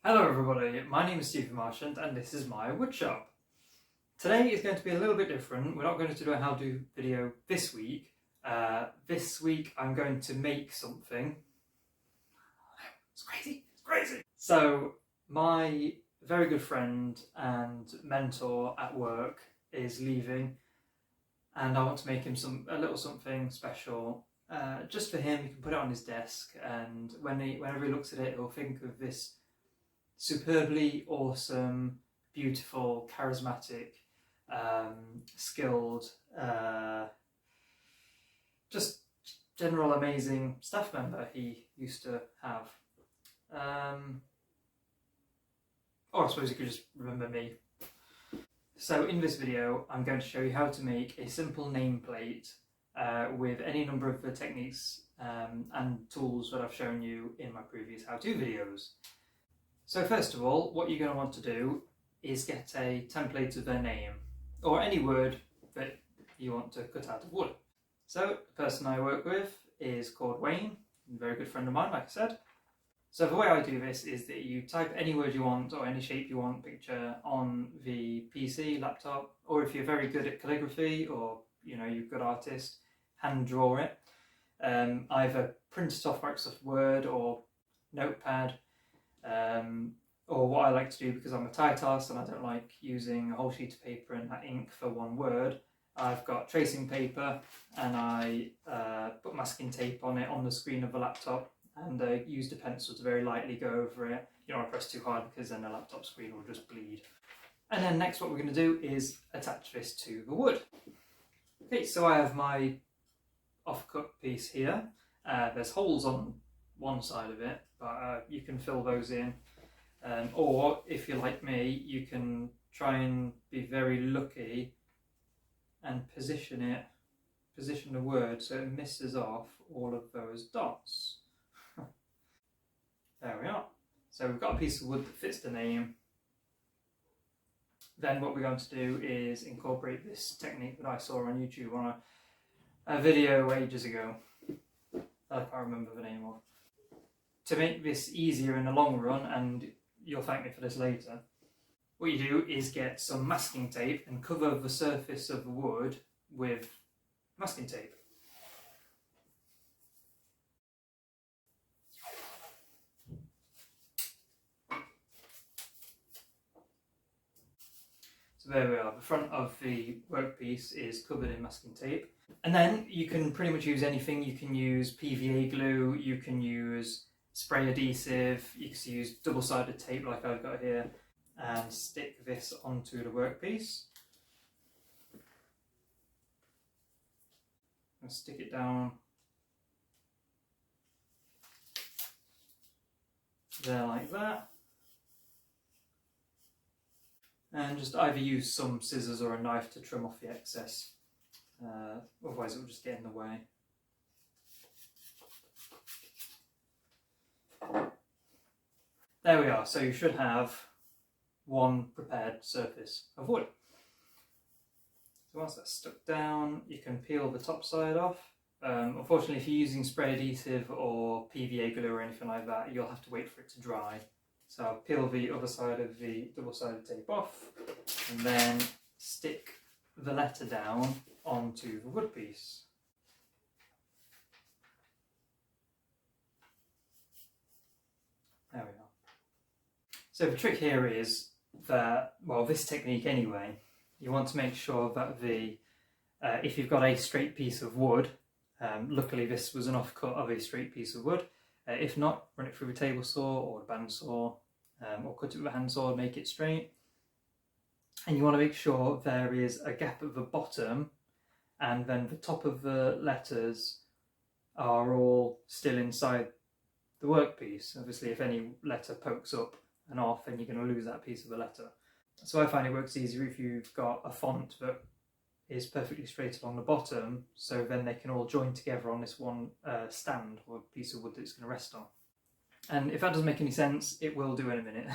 Hello everybody, my name is Stephen Marchant and this is my woodshop. Today is going to be a little bit different. We're not going to do a how-to video this week. This week I'm going to make something. It's crazy! So my very good friend and mentor at work is leaving and I want to make him a little something special just for him. He can put it on his desk and whenever he looks at it he'll think of this superbly awesome, beautiful, charismatic, skilled, just general amazing staff member he used to have. Or I suppose you could just remember me. So in this video I'm going to show you how to make a simple nameplate with any number of the techniques and tools that I've shown you in my previous how-to videos. So first of all, what you're going to want to do is get a template of their name, or any word that you want to cut out of wood. So the person I work with is called Wayne, a very good friend of mine, like I said. So the way I do this is that you type any word you want, or any shape you want, picture, on the PC, laptop, or if you're very good at calligraphy, or you're a good artist, hand draw it. Either print it off Microsoft Word or Notepad. Or what I like to do, because I'm a tight arse and I don't like using a whole sheet of paper and ink for one word, I've got tracing paper and I put masking tape on it on the screen of the laptop and used a pencil to very lightly go over it. You don't want to press too hard because then the laptop screen will just bleed. And then next what we're going to do is attach this to the wood. Okay, so I have my off-cut piece here. There's holes on one side of it, but you can fill those in, or if you're like me, you can try and be very lucky and position the word so it misses off all of those dots. There we are. So we've got a piece of wood that fits the name. Then what we're going to do is incorporate this technique that I saw on YouTube on a video ages ago that I can't remember the name of. To make this easier in the long run, and you'll thank me for this later, what you do is get some masking tape and cover the surface of the wood with masking tape. So there we are, the front of the workpiece is covered in masking tape. And then you can pretty much use anything. You can use PVA glue, you can use spray adhesive, you can use double-sided tape like I've got here, and stick this onto the workpiece. And stick it down there like that. And just either use some scissors or a knife to trim off the excess, otherwise it will just get in the way. There we are, so you should have one prepared surface of wood. So once that's stuck down, you can peel the top side off. Unfortunately, if you're using spray adhesive or PVA glue or anything like that, you'll have to wait for it to dry. So I'll peel the other side of the double-sided tape off and then stick the letter down onto the wood piece. There we are. So the trick here is that, well, this technique anyway, you want to make sure that if you've got a straight piece of wood, luckily this was an offcut of a straight piece of wood, if not, run it through a table saw or a bandsaw, or cut it with a handsaw and make it straight. And you want to make sure there is a gap at the bottom and then the top of the letters are all still inside the workpiece. Obviously if any letter pokes up and off, then you're going to lose that piece of the letter. So I find it works easier if you've got a font that is perfectly straight along the bottom, so then they can all join together on this one stand or piece of wood that it's going to rest on. And if that doesn't make any sense, it will do in a minute.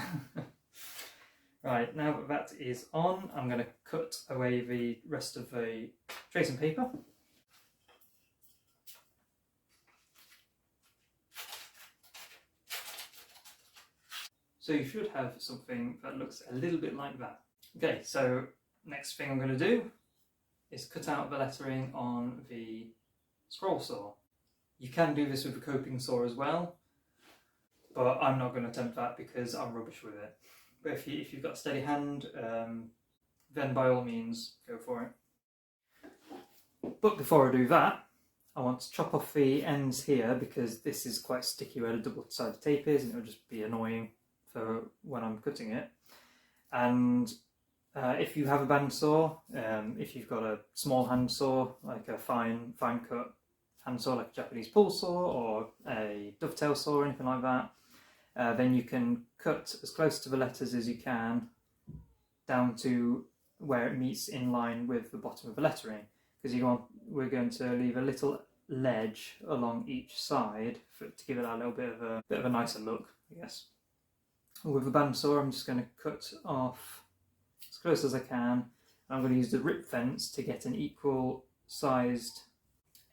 Right, now that that is on, I'm going to cut away the rest of the tracing paper. So you should have something that looks a little bit like that. Okay, so next thing I'm going to do is cut out the lettering on the scroll saw. You can do this with a coping saw as well, but I'm not going to attempt that because I'm rubbish with it. But if you've got a steady hand, then by all means go for it. But before I do that, I want to chop off the ends here because this is quite sticky where the double-sided tape is, and it'll just be annoying for when I'm cutting it. And if you have a bandsaw, if you've got a small handsaw, like a fine cut handsaw like a Japanese pull saw or a dovetail saw or anything like that, then you can cut as close to the letters as you can down to where it meets in line with the bottom of the lettering, because we're going to leave a little ledge along each side to give it a little bit of a nicer look, I guess. With the bandsaw, I'm just going to cut off as close as I can. I'm going to use the rip fence to get an equal sized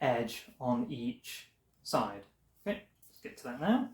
edge on each side. Okay, let's get to that now.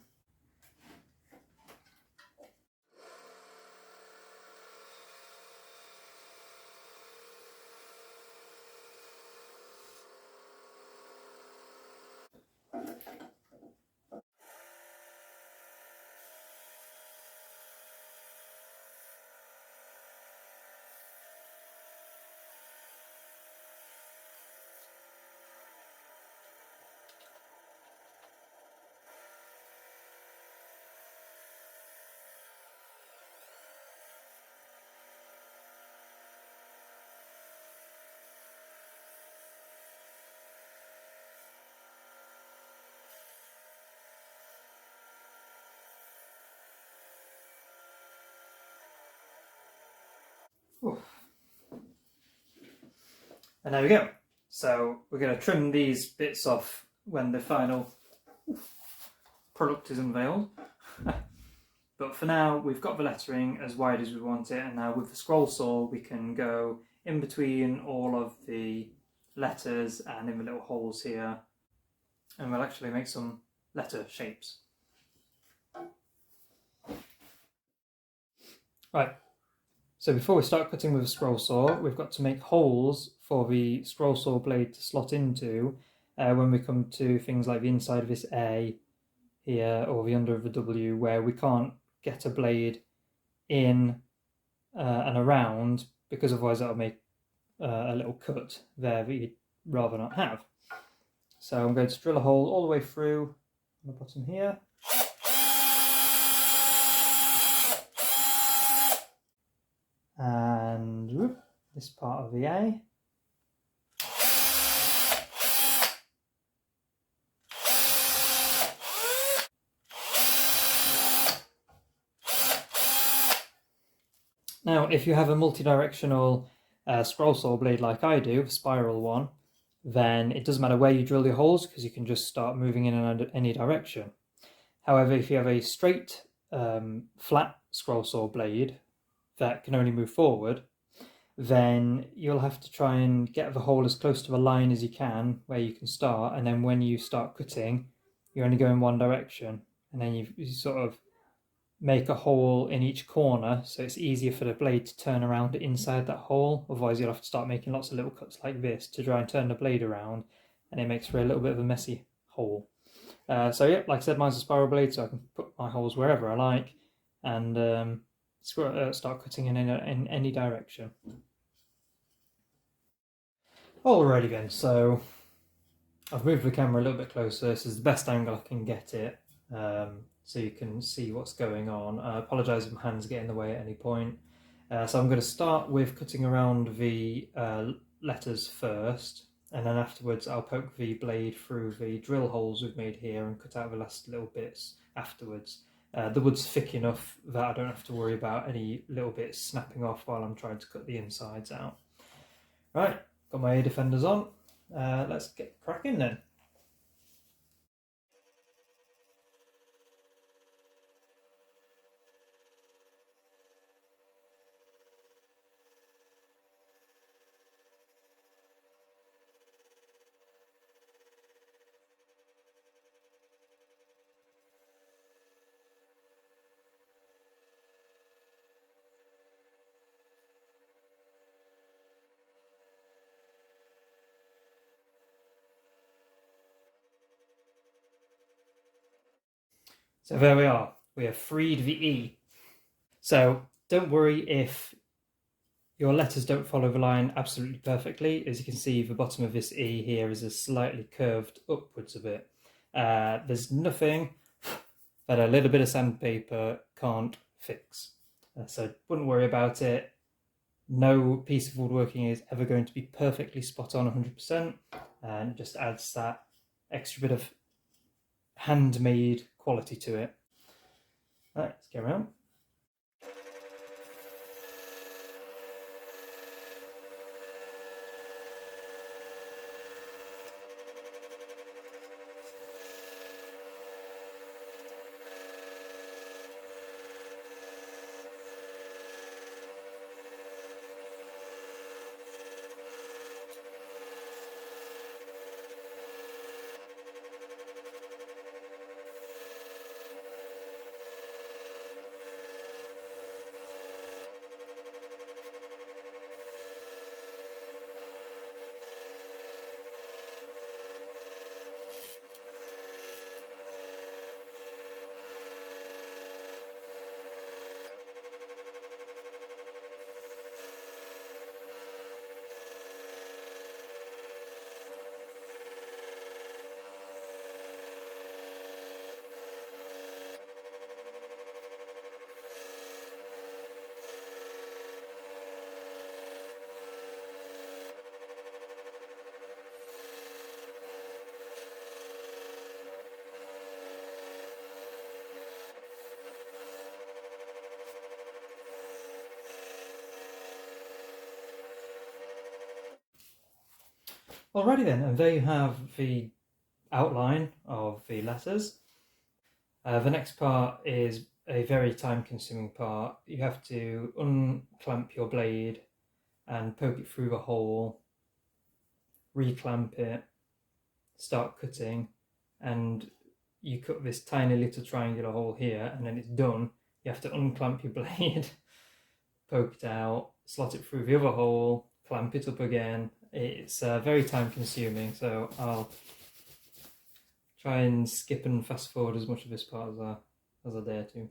Oof. And there we go. So we're going to trim these bits off when the final product is unveiled. But for now, we've got the lettering as wide as we want it, and now with the scroll saw we can go in between all of the letters and in the little holes here, and we'll actually make some letter shapes. Right, so before we start cutting with a scroll saw, we've got to make holes for the scroll saw blade to slot into when we come to things like the inside of this A here or the under of the W, where we can't get a blade in and around, because otherwise that'll make a little cut there that you'd rather not have. So I'm going to drill a hole all the way through on the bottom here. And whoop, this part of the A. Now, if you have a multi-directional scroll saw blade like I do, a spiral one, then it doesn't matter where you drill your holes because you can just start moving in any direction. However, if you have a straight, flat scroll saw blade that can only move forward, then you'll have to try and get the hole as close to the line as you can where you can start, and then when you start cutting, you only go in one direction, and then you sort of make a hole in each corner so it's easier for the blade to turn around inside that hole. Otherwise you'll have to start making lots of little cuts like this to try and turn the blade around, and it makes for a little bit of a messy hole. So yeah, like I said, mine's a spiral blade, so I can put my holes wherever I like and start cutting in any direction. Alrighty then, so I've moved the camera a little bit closer. This is the best angle I can get it, so you can see what's going on. I apologise if my hands get in the way at any point. So I'm going to start with cutting around the letters first, and then afterwards I'll poke the blade through the drill holes we've made here and cut out the last little bits afterwards. The wood's thick enough that I don't have to worry about any little bits snapping off while I'm trying to cut the insides out. Right, got my ear defenders on. Let's get cracking then. So there we are. We have freed the E. So don't worry if your letters don't follow the line absolutely perfectly. As you can see, the bottom of this E here is a slightly curved upwards a bit. There's nothing that a little bit of sandpaper can't fix. So wouldn't worry about it. No piece of woodworking is ever going to be perfectly spot on 100%, and it just adds that extra bit of handmade quality to it. All right, let's go around. Alrighty then, and there you have the outline of the letters. The next part is a very time-consuming part. You have to unclamp your blade and poke it through the hole, reclamp it, start cutting, and you cut this tiny little triangular hole here, and then it's done. You have to unclamp your blade, poke it out, slot it through the other hole, clamp it up again. It's very time-consuming, so I'll try and skip and fast forward as much of this part as I dare to.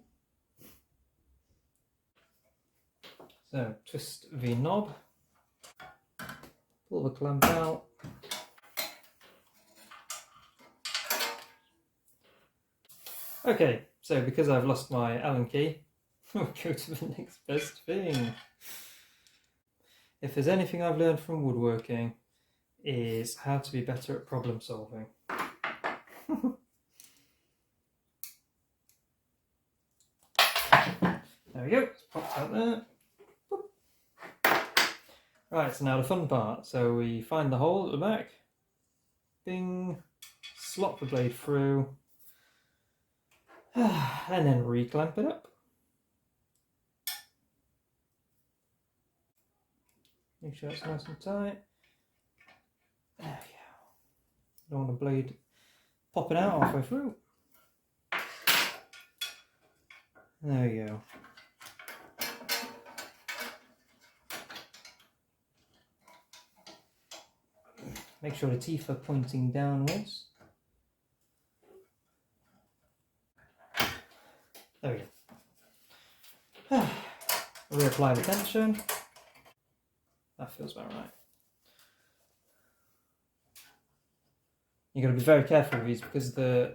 So twist the knob, pull the clamp out. Okay, so because I've lost my Allen key, we'll go to the next best thing. If there's anything I've learned from woodworking, is how to be better at problem solving. There we go, it's popped out there. Right, so now the fun part. So we find the hole at the back, bing, slot the blade through, and then reclamp it up. Make sure it's nice and tight. There we go. Don't want the blade popping out halfway through. There we go. Make sure the teeth are pointing downwards. There we go. Reapply the tension. That feels about right. You've got to be very careful with these because the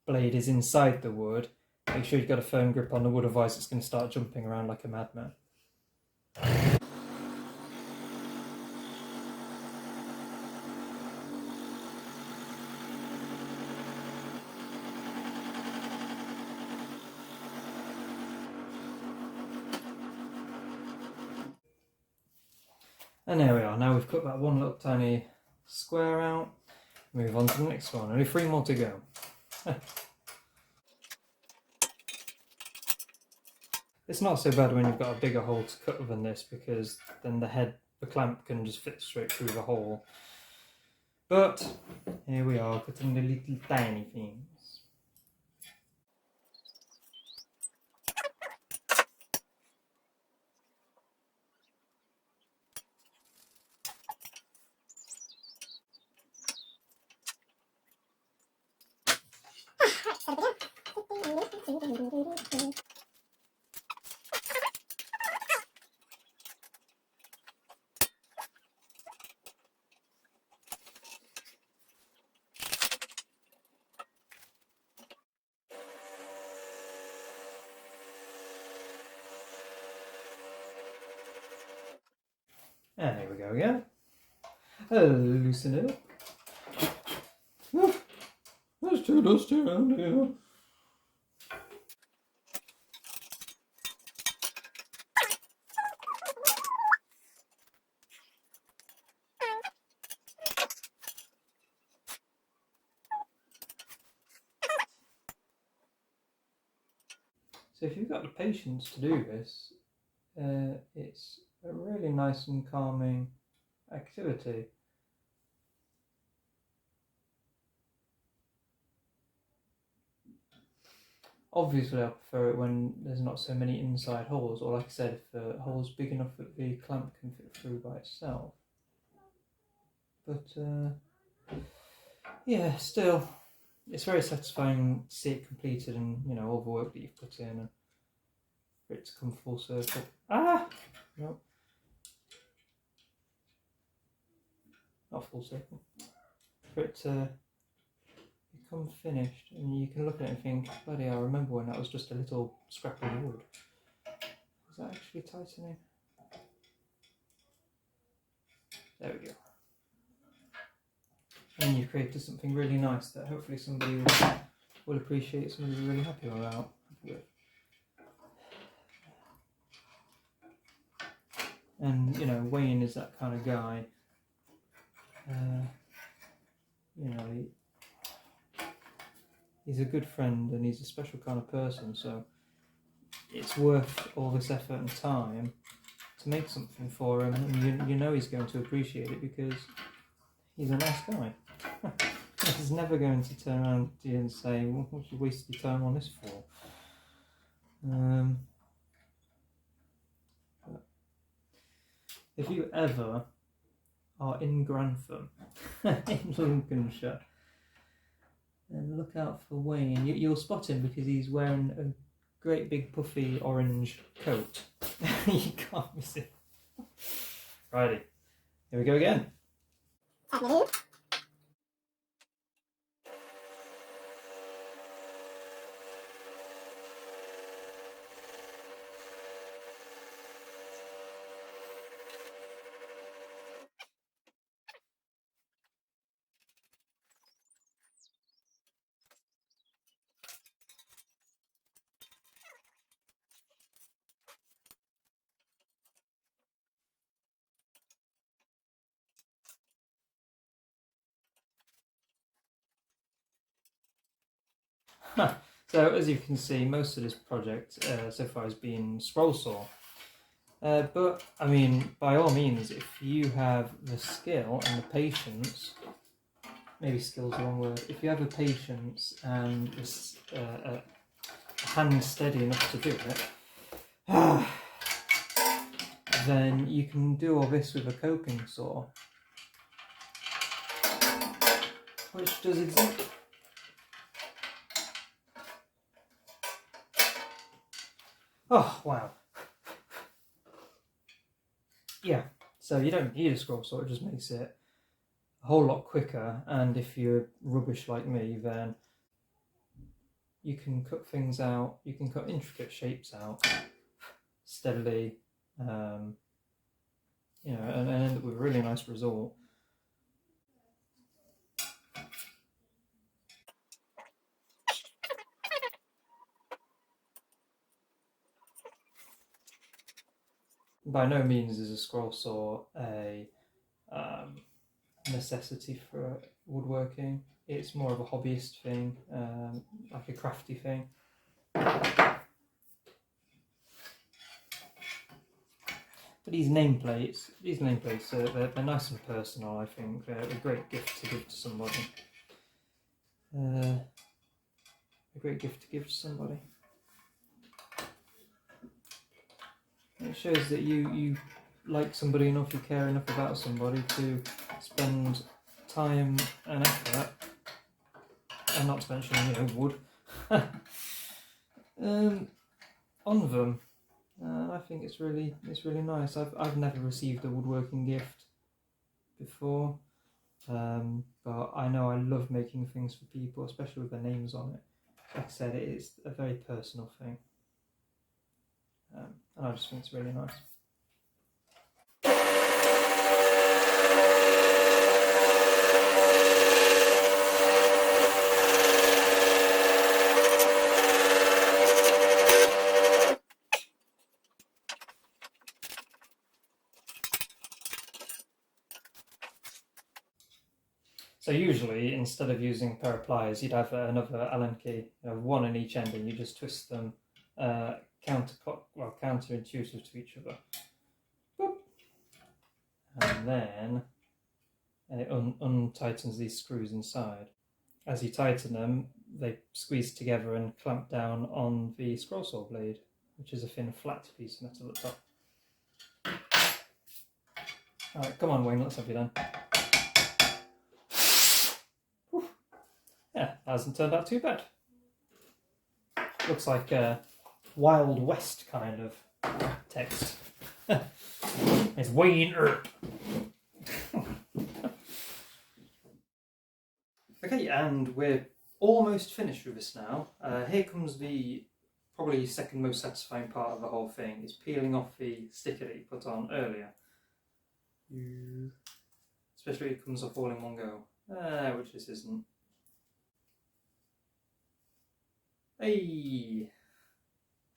blade is inside the wood. Make sure you've got a firm grip on the wood, otherwise it's going to start jumping around like a madman. And there we are. Now we've cut that one little tiny square out. Move on to the next one. Only 3 more to go. It's not so bad when you've got a bigger hole to cut than this, because then the clamp can just fit straight through the hole. But here we are, cutting the little tiny things. And here we go again. Loosen it up. It's too dusty around here. So if you've got the patience to do this, it's a really nice and calming activity. Obviously I prefer it when there's not so many inside holes, or like I said, if the hole's big enough that the clamp can fit through by itself. But yeah, still, it's very satisfying to see it completed and, you know, all the work that you've put in and for it to come full circle. Ah! No. Not full circle. For it to become finished and you can look at it and think, bloody hell, I remember when that was just a little scrap of wood. Is that actually tightening? There we go. And you've created something really nice that hopefully somebody will appreciate, somebody will be really happy with. And, you know, Wayne is that kind of guy. You know, he's a good friend and he's a special kind of person, so it's worth all this effort and time to make something for him, and you know he's going to appreciate it because he's a nice guy. He's never going to turn around to you and say, well, what you wasted your time on this for? If you ever are in Grantham, in Lincolnshire, then look out for Wayne. You'll spot him because he's wearing a great big puffy orange coat. You can't miss it. Righty, here we go again. So as you can see, most of this project so far has been scroll saw. But I mean, by all means, if you have the skill and the patience, maybe skill's the wrong word, if you have the patience and this, a hand steady enough to do it, then you can do all this with a coping saw, which does exactly. Oh, wow. Yeah, so you don't need a scroll saw, it just makes it a whole lot quicker, and if you're rubbish like me, then you can cut things out, you can cut intricate shapes out steadily, you know, and end up with a really nice result. By no means is a scroll saw a necessity for woodworking. It's more of a hobbyist thing, like a crafty thing. But these nameplates, they're nice and personal, I think. They're a great gift to give to somebody. A great gift to give to somebody. It shows that you like somebody enough, you care enough about somebody to spend time and effort, and not to mention, you know, wood, on them. I think it's really nice. I've never received a woodworking gift before, but I know I love making things for people, especially with their names on it. Like I said, it is a very personal thing, and I just think it's really nice. So usually, instead of using a pair of pliers, you'd have another Allen key, one in each end, and you just twist them counterintuitive to each other. Boop. And then it untightens these screws inside. As you tighten them, they squeeze together and clamp down on the scroll saw blade, which is a thin, flat piece of metal at the top. Alright, come on, Wayne, let's have you done. Yeah, hasn't turned out too bad. Looks like a Wild West kind of text. It's Wayne Earp. Okay, and we're almost finished with this now. Here comes the probably second most satisfying part of the whole thing, is peeling off the sticker that you put on earlier. Especially if it comes off all in one go, which this isn't. Hey!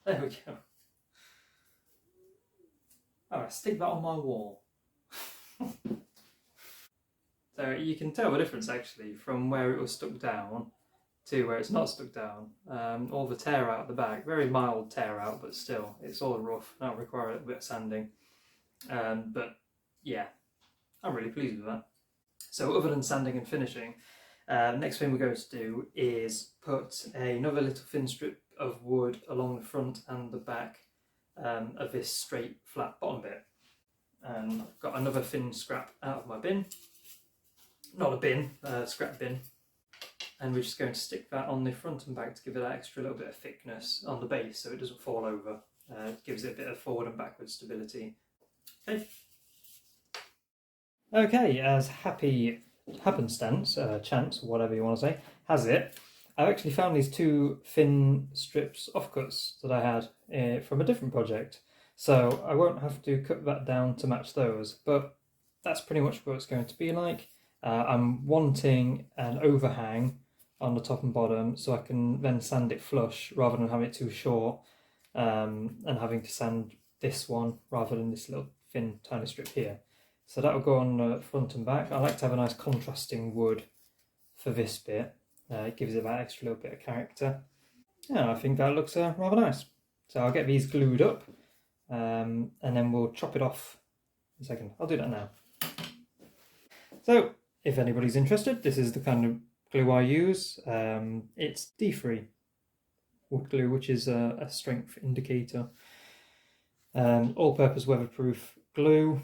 There we go. Alright, stick that on my wall. So you can tell the difference actually from where it was stuck down to where it's not stuck down. All the tear out at the back, very mild tear out, but still, it's all rough. That'll require a little bit of sanding. But yeah, I'm really pleased with that. So other than sanding and finishing, next thing we're going to do is put another little thin strip of wood along the front and the back of this straight flat bottom bit. And I've got another thin scrap out of my bin. Not a bin, scrap bin. And we're just going to stick that on the front and back to give it that extra little bit of thickness on the base so it doesn't fall over. It gives it a bit of forward and backward stability. Okay. Okay, as happy happenstance, chance, or whatever you want to say, has it, I've actually found these two thin strips offcuts that I had from a different project. So I won't have to cut that down to match those, but that's pretty much what it's going to be like. I'm wanting an overhang on the top and bottom so I can then sand it flush rather than having it too short and having to sand this one rather than this little thin tiny strip here. So that'll go on the front and back. I like to have a nice contrasting wood for this bit. It gives it that extra little bit of character. Yeah, I think that looks rather nice. So I'll get these glued up and then we'll chop it off in a second. I'll do that now. So, if anybody's interested, this is the kind of glue I use. It's D3 wood glue, which is a strength indicator. All-purpose weatherproof glue.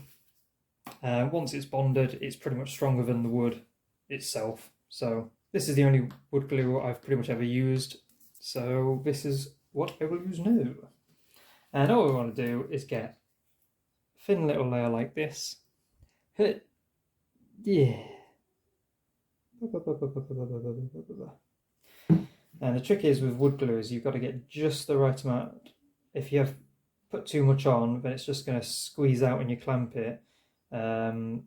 Once it's bonded, it's pretty much stronger than the wood itself. So this is the only wood glue I've pretty much ever used. So this is what I will use now. And all we want to do is get a thin little layer like this. Yeah. And the trick is with wood glue is you've got to get just the right amount. If you have put too much on, then it's just going to squeeze out when you clamp it. In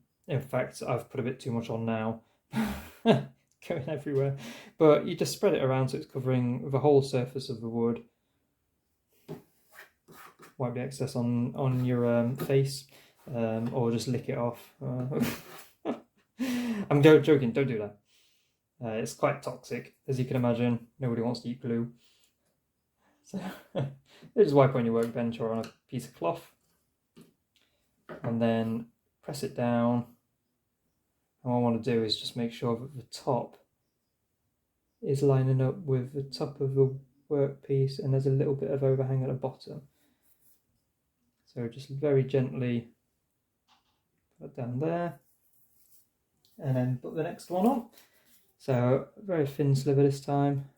fact, I've put a bit too much on now, going everywhere. But you just spread it around so it's covering the whole surface of the wood. Wipe the excess on your face, or just lick it off. I'm joking, don't do that. It's quite toxic, as you can imagine. Nobody wants to eat glue. So you just wipe on your workbench or on a piece of cloth. And then press it down. And what I want to do is just make sure that the top is lining up with the top of the workpiece and there's a little bit of overhang at the bottom. So just very gently put it down there. And then put the next one on. So very thin sliver this time.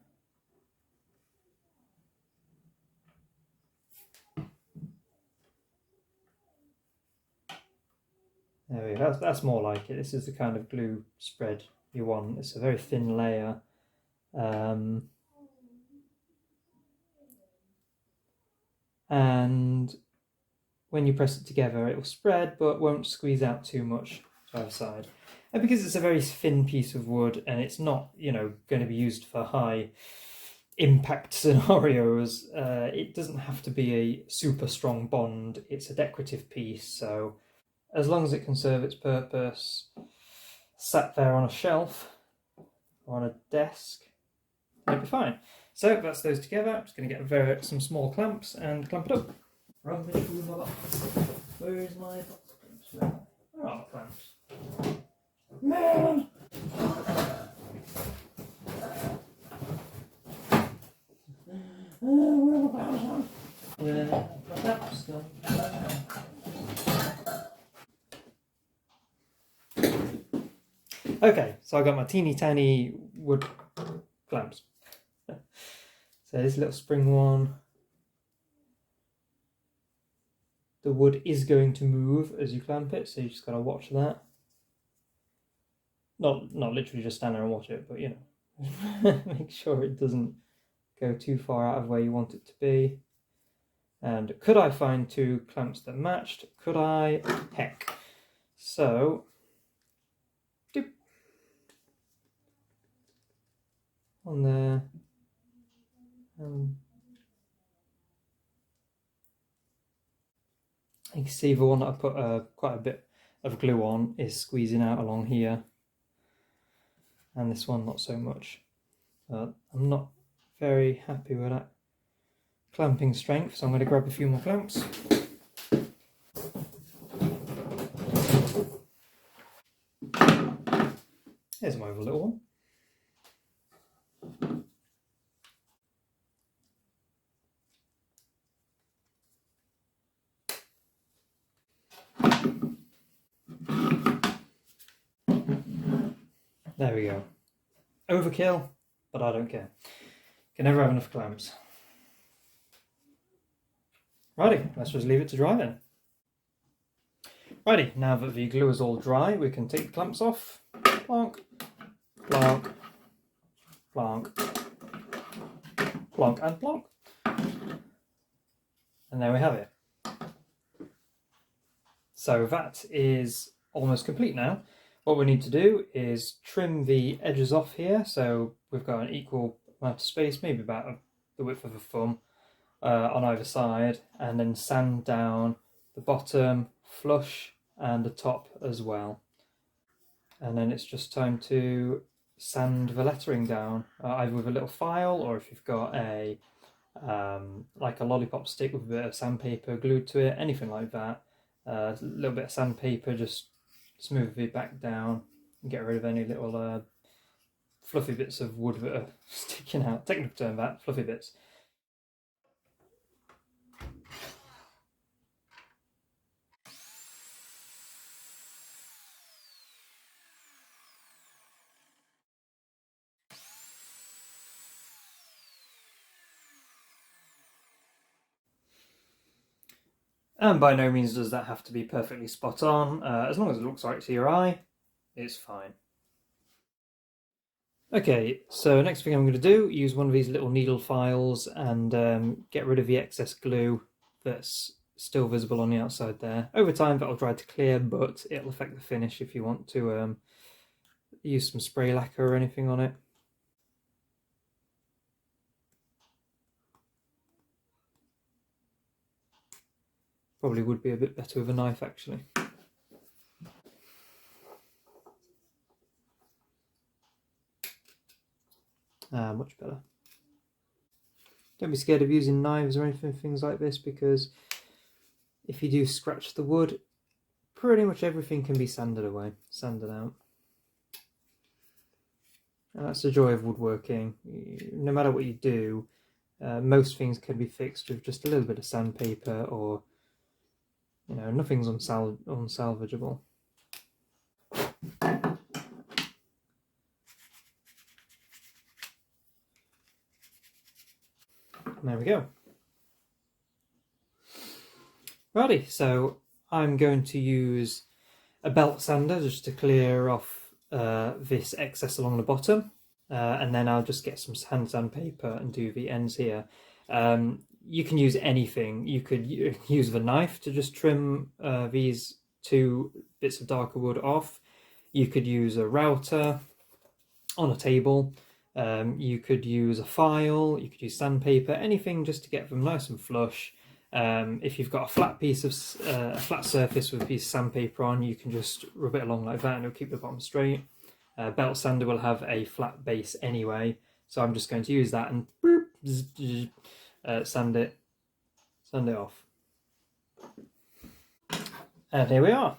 There we go, that's more like it. This is the kind of glue spread you want. It's a very thin layer. And when you press it together, it will spread but won't squeeze out too much to either side. And because it's a very thin piece of wood and it's not, going to be used for high impact scenarios, it doesn't have to be a super strong bond. It's a decorative piece, so as long as it can serve its purpose, sat there on a shelf, on a desk, it'll be fine. So that's those together. I'm just going to get some small clamps and clamp it up. Rubbish with my box. Where is my box clamps? Where are the clamps? Man! Where are the clamps? Where are the clamps gone? Okay, so I got my teeny tiny wood clamps. So this little spring one. The wood is going to move as you clamp it, so you just gotta watch that. Not literally just stand there and watch it, but you know, make sure it doesn't go too far out of where you want it to be. And could I find two clamps that matched? Could I? Heck. So, doop. On there. You can see the one that I put quite a bit of glue on is squeezing out along here. And this one not so much. I'm not very happy with that clamping strength, so I'm going to grab a few more clamps. Here's my other little one. There we go. Overkill, but I don't care. Can never have enough clamps. Righty, let's just leave it to dry then. Righty, now that the glue is all dry, we can take the clamps off. Plonk, plonk, plonk, plonk and plonk. And there we have it. So that is almost complete now. What we need to do is trim the edges off here, so we've got an equal amount of space, maybe about the width of a thumb on either side, and then sand down the bottom, flush, and the top as well. And then it's just time to sand the lettering down, either with a little file, or if you've got a like a lollipop stick with a bit of sandpaper glued to it, anything like that. A little bit of sandpaper, just smooth it back down and get rid of any little fluffy bits of wood that are sticking out. Technical term that, fluffy bits. And by no means does that have to be perfectly spot on. As long as it looks right to your eye, it's fine. Okay, so next thing I'm going to do, use one of these little needle files and get rid of the excess glue that's still visible on the outside there. Over time that'll dry to clear, but it'll affect the finish if you want to use some spray lacquer or anything on it. Probably would be a bit better with a knife actually. Much better. Don't be scared of using knives or anything, things like this, because if you do scratch the wood, pretty much everything can be sanded away, sanded out. And that's the joy of woodworking. No matter what you do, most things can be fixed with just a little bit of sandpaper, or you know, nothing's unsalvageable. There we go. Righty, so I'm going to use a belt sander just to clear off this excess along the bottom, and then I'll just get some hand sandpaper and do the ends here. You can use anything. You could use the knife to just trim these two bits of darker wood off. You could use a router on a table. You could use a file, you could use sandpaper, anything just to get them nice and flush. If you've got a flat piece of a flat surface with a piece of sandpaper on, you can just rub it along like that and it'll keep the bottom straight. Belt sander will have a flat base anyway, so I'm just going to use that and sand it off. And here we are.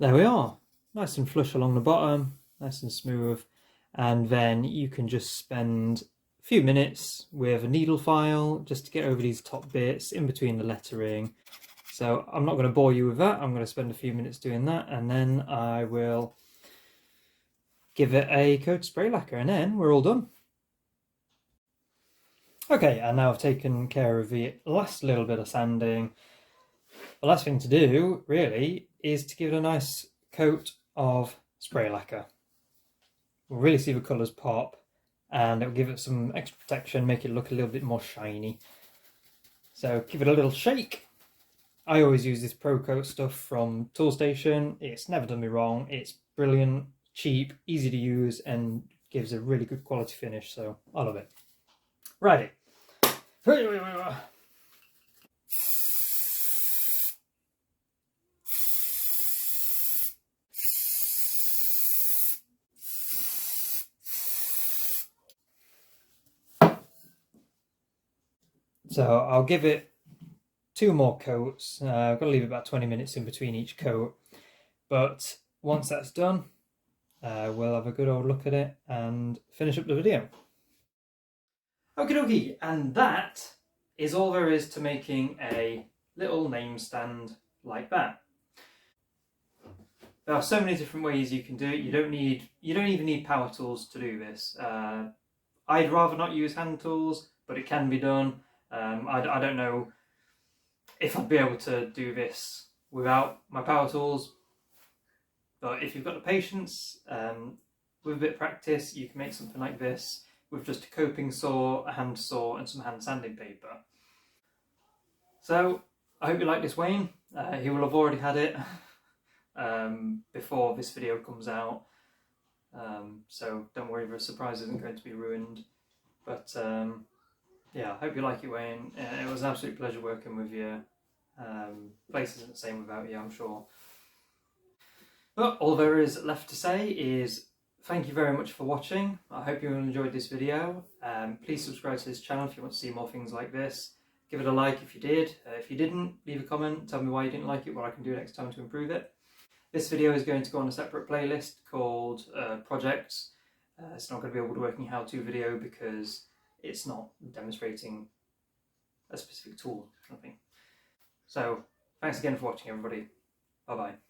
There we are, nice and flush along the bottom, nice and smooth, and then you can just spend a few minutes with a needle file just to get over these top bits in between the lettering. So I'm not going to bore you with that, I'm going to spend a few minutes doing that, and then I will give it a coat of spray lacquer, and then we're all done. Okay, and now I've taken care of the last little bit of sanding. The last thing to do, really, is to give it a nice coat of spray lacquer. We'll really see the colours pop, and it'll give it some extra protection, make it look a little bit more shiny. So give it a little shake. I always use this Pro Coat stuff from Toolstation. It's never done me wrong. It's brilliant, cheap, easy to use, and gives a really good quality finish, so I love it. Righty. So I'll give it 2 more coats. I've got to leave about 20 minutes in between each coat. But once that's done, we'll have a good old look at it and finish up the video. Okie dokie, and that is all there is to making a little name stand like that. There are so many different ways you can do it. You don't even need power tools to do this. I'd rather not use hand tools, but it can be done. I don't know if I'd be able to do this without my power tools, but if you've got the patience, with a bit of practice, you can make something like this with just a coping saw, a hand saw, and some hand sanding paper. So I hope you like this Wayne. He will have already had it before this video comes out, so don't worry, the surprise isn't going to be ruined. But yeah, I hope you like it, Wayne. It was an absolute pleasure working with you. Place isn't the same without you, I'm sure. But all there is left to say is thank you very much for watching. I hope you enjoyed this video. Please subscribe to this channel if you want to see more things like this. Give it a like if you did. If you didn't, leave a comment, tell me why you didn't like it, what I can do next time to improve it. This video is going to go on a separate playlist called Projects. It's not going to be a woodworking how-to video because it's not demonstrating a specific tool, kind of thing. So, thanks again for watching, everybody. Bye-bye.